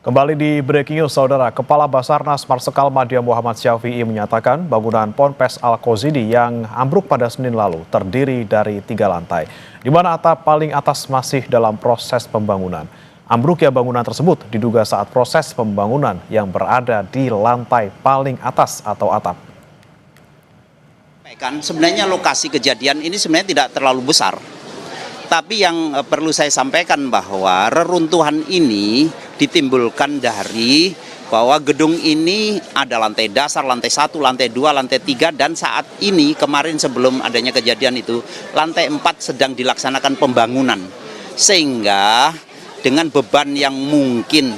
Kembali di Breaking News, Saudara. Kepala Basarnas Marsikal Madya Muhammad Syafi'i menyatakan bangunan Ponpes Al-Qozidi yang ambruk pada Senin lalu terdiri dari 3 lantai, di mana atap paling atas masih dalam proses pembangunan. Ambruknya bangunan tersebut diduga saat proses pembangunan yang berada di lantai paling atas atau atap. Sebenarnya lokasi kejadian ini sebenarnya tidak terlalu besar. Tapi yang perlu saya sampaikan bahwa reruntuhan ini ditimbulkan dari bahwa gedung ini ada lantai dasar, lantai 1, lantai 2, lantai 3, dan saat ini kemarin sebelum adanya kejadian itu lantai 4 sedang dilaksanakan pembangunan. Sehingga dengan beban yang mungkin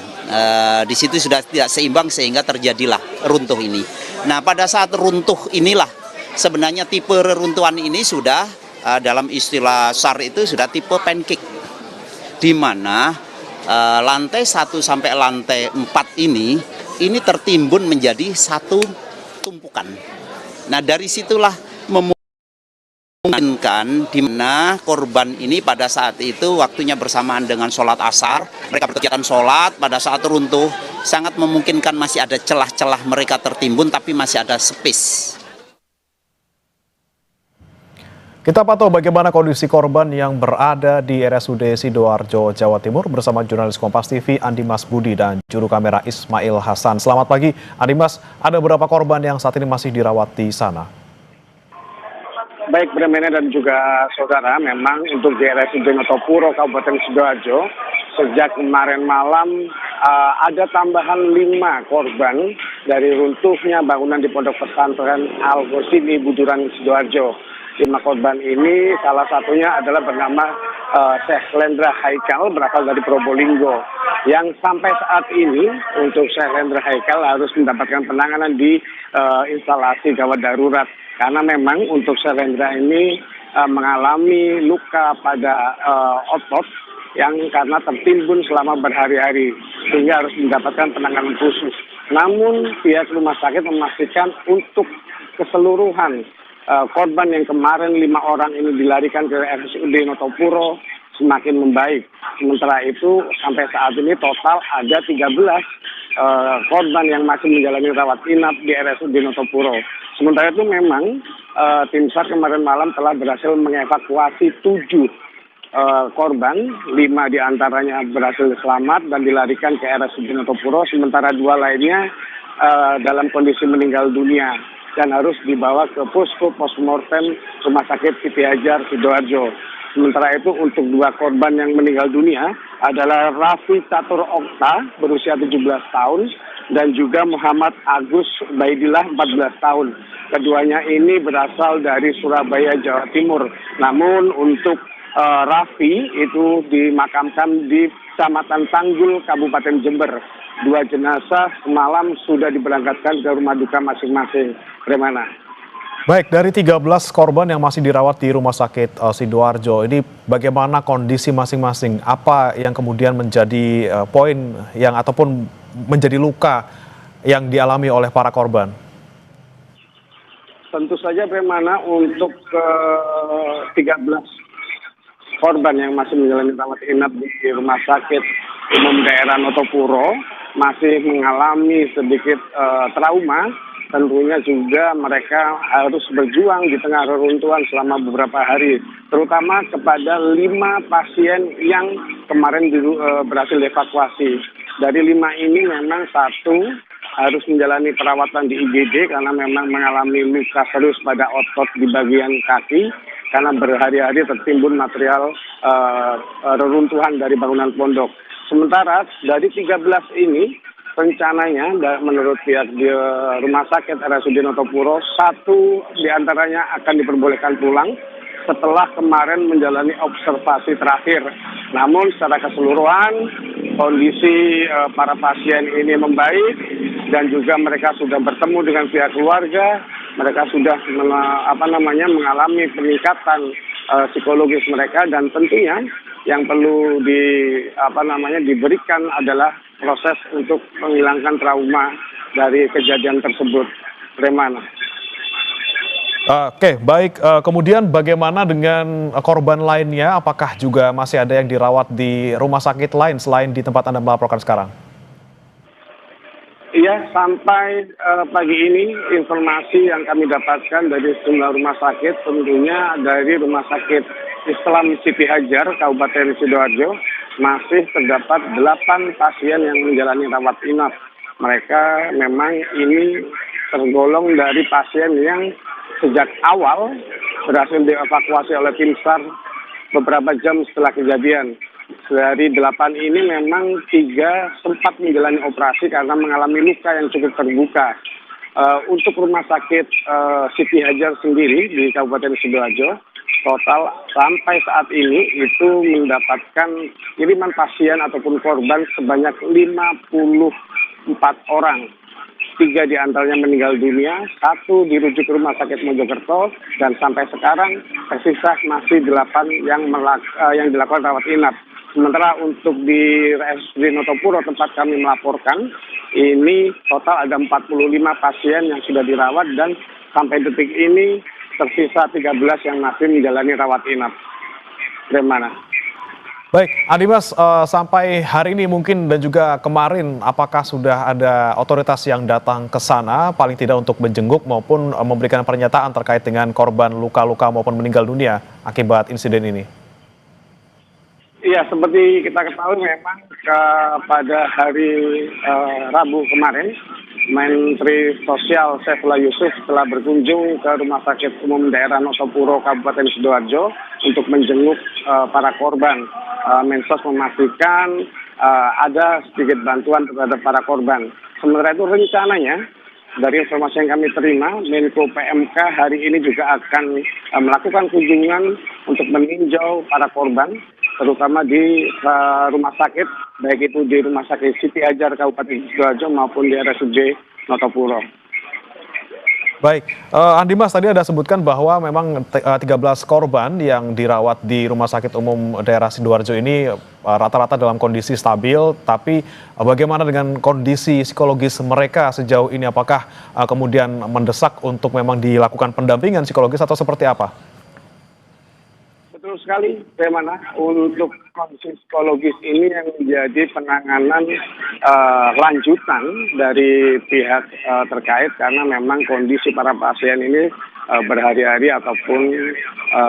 di situ sudah tidak seimbang sehingga terjadilah runtuh ini. Nah, pada saat runtuh inilah sebenarnya tipe reruntuhan ini sudah dalam istilah SAR itu sudah tipe pancake, di mana lantai 1 sampai lantai 4 ini tertimbun menjadi satu tumpukan. Nah, dari situlah memungkinkan di mana korban ini pada saat itu waktunya bersamaan dengan sholat asar, mereka berkegiatan sholat, pada saat runtuh sangat memungkinkan masih ada celah-celah mereka tertimbun tapi masih ada space. Kita pantau bagaimana kondisi korban yang berada di RSUD Sidoarjo, Jawa Timur bersama jurnalis Kompas TV Andi Mas Budi dan juru kamera Ismail Hasan. Selamat pagi, Andi Mas. Ada berapa korban yang saat ini masih dirawat di sana? Baik, Bremene dan juga saudara, memang untuk di RSUD Notopuro, Kabupaten Sidoarjo, sejak kemarin malam ada tambahan 5 korban dari runtuhnya bangunan di Pondok Pesantren Al-Qozidi, Buduran, Sidoarjo. 5 korban ini salah satunya adalah bernama Syekh Lendra Haikal, berasal dari Probolinggo, yang sampai saat ini untuk Syekh Lendra Haikal harus mendapatkan penanganan di instalasi gawat darurat, karena memang untuk Syekh Lendra ini mengalami luka pada otot yang karena tertimbun selama berhari-hari sehingga harus mendapatkan penanganan khusus. Namun pihak rumah sakit memastikan untuk keseluruhan korban yang kemarin 5 orang ini dilarikan ke RSUD Notopuro semakin membaik. Sementara itu sampai saat ini total ada 13 korban yang masih menjalani rawat inap di RSUD Notopuro. Sementara itu memang tim SAR kemarin malam telah berhasil mengevakuasi 7 korban, 5 diantaranya berhasil selamat dan dilarikan ke RSUD Notopuro, sementara 2 lainnya dalam kondisi meninggal dunia dan harus dibawa ke posko postmortem Rumah Sakit Siti Hajar Sidoarjo. Sementara itu untuk 2 korban yang meninggal dunia adalah Raffi Catur Okta berusia 17 tahun dan juga Muhammad Agus Baidillah 14 tahun. Keduanya ini berasal dari Surabaya, Jawa Timur. Namun untuk Raffi itu dimakamkan di Kecamatan Tanggul, Kabupaten Jember. 2 jenazah semalam sudah diberangkatkan ke rumah duka masing-masing. Bagaimana? Baik, dari 13 korban yang masih dirawat di Rumah Sakit Sidoarjo, ini bagaimana kondisi masing-masing? Apa yang kemudian menjadi poin yang ataupun menjadi luka yang dialami oleh para korban? Tentu saja bagaimana untuk 13 korban yang masih menjalani rawat inap di Rumah Sakit Umum Daerah Notopuro masih mengalami sedikit trauma. Tentunya juga mereka harus berjuang di tengah reruntuhan selama beberapa hari, terutama kepada 5 pasien yang kemarin berhasil dievakuasi. Dari 5 ini memang 1 harus menjalani perawatan di IGD karena memang mengalami luka serius pada otot di bagian kaki karena berhari-hari tertimbun material reruntuhan dari bangunan pondok. Sementara dari 13 ini rencananya menurut pihak di Rumah Sakit RSUD Notopuro, 1 diantaranya akan diperbolehkan pulang setelah kemarin menjalani observasi terakhir. Namun secara keseluruhan kondisi para pasien ini membaik dan juga mereka sudah bertemu dengan pihak keluarga. Mereka sudah mengalami peningkatan psikologis mereka, dan tentunya yang perlu diberikan adalah proses untuk menghilangkan trauma dari kejadian tersebut. Bagaimana? Oke, baik. Kemudian bagaimana dengan korban lainnya? Apakah juga masih ada yang dirawat di rumah sakit lain selain di tempat Anda melaporkan sekarang? Ya, sampai pagi ini informasi yang kami dapatkan dari sejumlah rumah sakit, tentunya dari Rumah Sakit Islam Siti Hajar, Kabupaten Sidoarjo, masih terdapat 8 pasien yang menjalani rawat inap. Mereka memang ini tergolong dari pasien yang sejak awal berhasil dievakuasi oleh tim SAR beberapa jam setelah kejadian. Dari 8 ini memang 3 sempat menjalani operasi karena mengalami luka yang cukup terbuka. Untuk Rumah Sakit Siti Hajar sendiri di Kabupaten Sidoarjo, total sampai saat ini itu mendapatkan kiriman pasien ataupun korban sebanyak 54 orang. 3 diantaranya meninggal dunia, 1 dirujuk ke Rumah Sakit Mojokerto, dan sampai sekarang tersisa masih 8 yang dilakukan rawat inap. Sementara untuk di RSUD Notopuro tempat kami melaporkan, ini total ada 45 pasien yang sudah dirawat dan sampai detik ini tersisa 13 yang masih menjalani rawat inap. Bagaimana? Baik, Adimas, sampai hari ini mungkin dan juga kemarin, apakah sudah ada otoritas yang datang ke sana, paling tidak untuk menjenguk maupun memberikan pernyataan terkait dengan korban luka-luka maupun meninggal dunia akibat insiden ini? Iya, seperti kita ketahui memang pada hari Rabu kemarin, Menteri Sosial Saifullah Yusuf telah berkunjung ke Rumah Sakit Umum Daerah Notopuro, Kabupaten Sidoarjo untuk menjenguk para korban. Mensos memastikan ada sedikit bantuan terhadap para korban. Sementara itu rencananya, dari informasi yang kami terima, Menko PMK hari ini juga akan melakukan kunjungan untuk meninjau para korban, terutama di rumah sakit, baik itu di Rumah Sakit Siti Hajar Kabupaten Sidoarjo maupun di RSUD Notopuro. Baik, Andi Mas tadi ada sebutkan bahwa memang 13 korban yang dirawat di Rumah Sakit Umum Daerah Sidoarjo ini rata-rata dalam kondisi stabil, tapi bagaimana dengan kondisi psikologis mereka sejauh ini? Apakah kemudian mendesak untuk memang dilakukan pendampingan psikologis atau seperti apa? Betul sekali, bagaimana untuk kondisi psikologis ini yang menjadi penanganan lanjutan dari pihak terkait, karena memang kondisi para pasien ini berhari-hari ataupun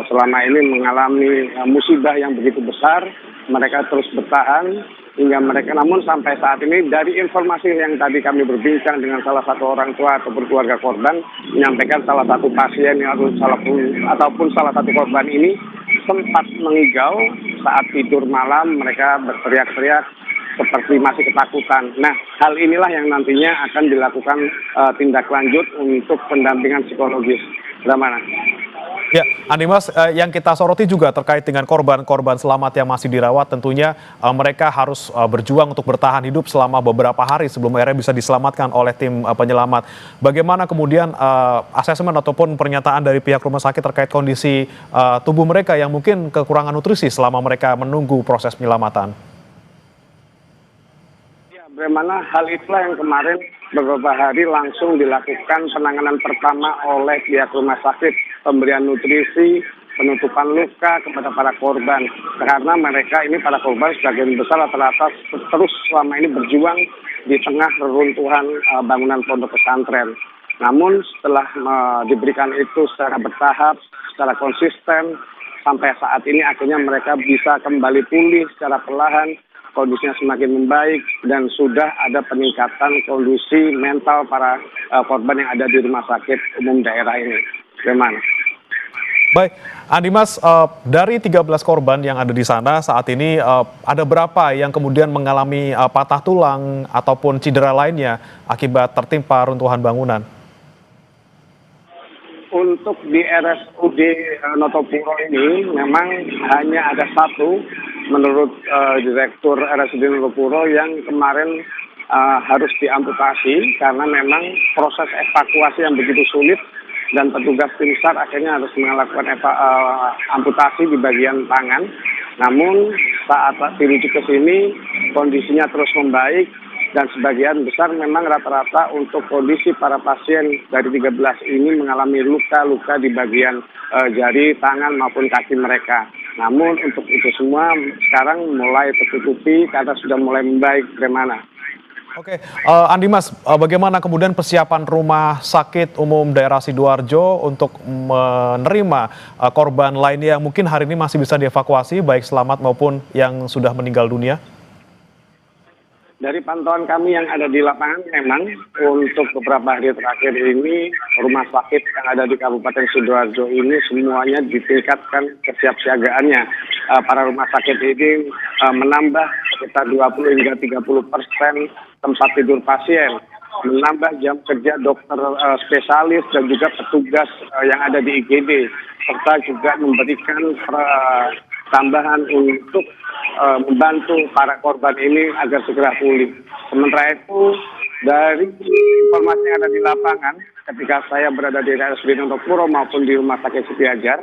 selama ini mengalami musibah yang begitu besar. Mereka terus bertahan hingga mereka, namun sampai saat ini dari informasi yang tadi kami berbincang dengan salah satu orang tua ataupun keluarga korban, menyampaikan salah satu pasien ataupun salah satu korban ini sempat mengigau saat tidur malam. Mereka berteriak-teriak seperti masih ketakutan. Nah, hal inilah yang nantinya akan dilakukan tindak lanjut untuk pendampingan psikologis. Bagaimana? Ya, Andi Mas, yang kita soroti juga terkait dengan korban-korban selamat yang masih dirawat, tentunya mereka harus berjuang untuk bertahan hidup selama beberapa hari sebelum akhirnya bisa diselamatkan oleh tim penyelamat. Bagaimana kemudian asesmen ataupun pernyataan dari pihak rumah sakit terkait kondisi tubuh mereka yang mungkin kekurangan nutrisi selama mereka menunggu proses penyelamatan? Bagaimana hal itulah yang kemarin beberapa hari langsung dilakukan penanganan pertama oleh pihak rumah sakit, pemberian nutrisi, penutupan luka kepada para korban. Karena mereka ini, para korban sebagian besar rata-rata terus selama ini berjuang di tengah reruntuhan bangunan pondok pesantren. Namun setelah diberikan itu secara bertahap, secara konsisten, sampai saat ini akhirnya mereka bisa kembali pulih secara perlahan. Kondisinya semakin membaik dan sudah ada peningkatan kondisi mental para korban yang ada di rumah sakit umum daerah ini. Bagaimana? Baik, Andi Mas, dari 13 korban yang ada di sana saat ini, ada berapa yang kemudian mengalami patah tulang ataupun cedera lainnya akibat tertimpa runtuhan bangunan? Untuk di RSUD Notopuro ini memang hanya ada 1 menurut Direktur RSUD Notopuro yang kemarin harus diamputasi karena memang proses evakuasi yang begitu sulit dan petugas tim SAR akhirnya harus melakukan amputasi di bagian tangan. Namun saat dirujuk ke sini kondisinya terus membaik. Dan sebagian besar memang rata-rata untuk kondisi para pasien dari 13 ini mengalami luka-luka di bagian jari, tangan maupun kaki mereka. Namun untuk itu semua sekarang mulai tertutupi karena sudah mulai membaik. Bagaimana? Oke, Andi Mas, bagaimana kemudian persiapan Rumah Sakit Umum Daerah Sidoarjo untuk menerima korban lainnya yang mungkin hari ini masih bisa dievakuasi, baik selamat maupun yang sudah meninggal dunia? Dari pantauan kami yang ada di lapangan, memang untuk beberapa hari terakhir ini rumah sakit yang ada di Kabupaten Sidoarjo ini semuanya ditingkatkan kesiapsiagaannya. Para rumah sakit ini menambah sekitar 20 hingga 30% tempat tidur pasien, menambah jam kerja dokter spesialis dan juga petugas yang ada di IGD, serta juga memberikan tambahan untuk membantu para korban ini agar segera pulih. Sementara itu, dari informasi yang ada di lapangan, ketika saya berada di RSUD Notopuro maupun di Rumah Sakit Siti Hajar,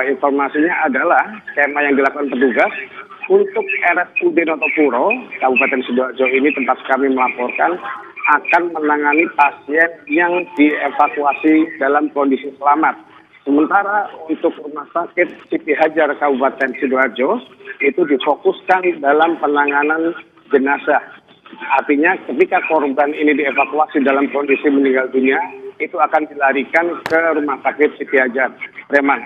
informasinya adalah skema yang dilakukan petugas untuk RSUD Notopuro, Kabupaten Sidoarjo ini tempat kami melaporkan, akan menangani pasien yang dievakuasi dalam kondisi selamat. Sementara untuk Rumah Sakit Siti Hajar Kabupaten Sidoarjo itu difokuskan dalam penanganan jenazah. Artinya ketika korban ini dievakuasi dalam kondisi meninggal dunia, itu akan dilarikan ke Rumah Sakit Siti Hajar. Reman.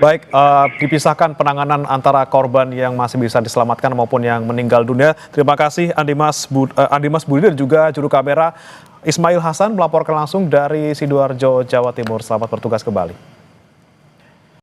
Baik, dipisahkan penanganan antara korban yang masih bisa diselamatkan maupun yang meninggal dunia. Terima kasih Andi Mas Budi dan juga juru kamera Ismail Hasan melaporkan langsung dari Sidoarjo, Jawa Timur. Selamat bertugas kembali.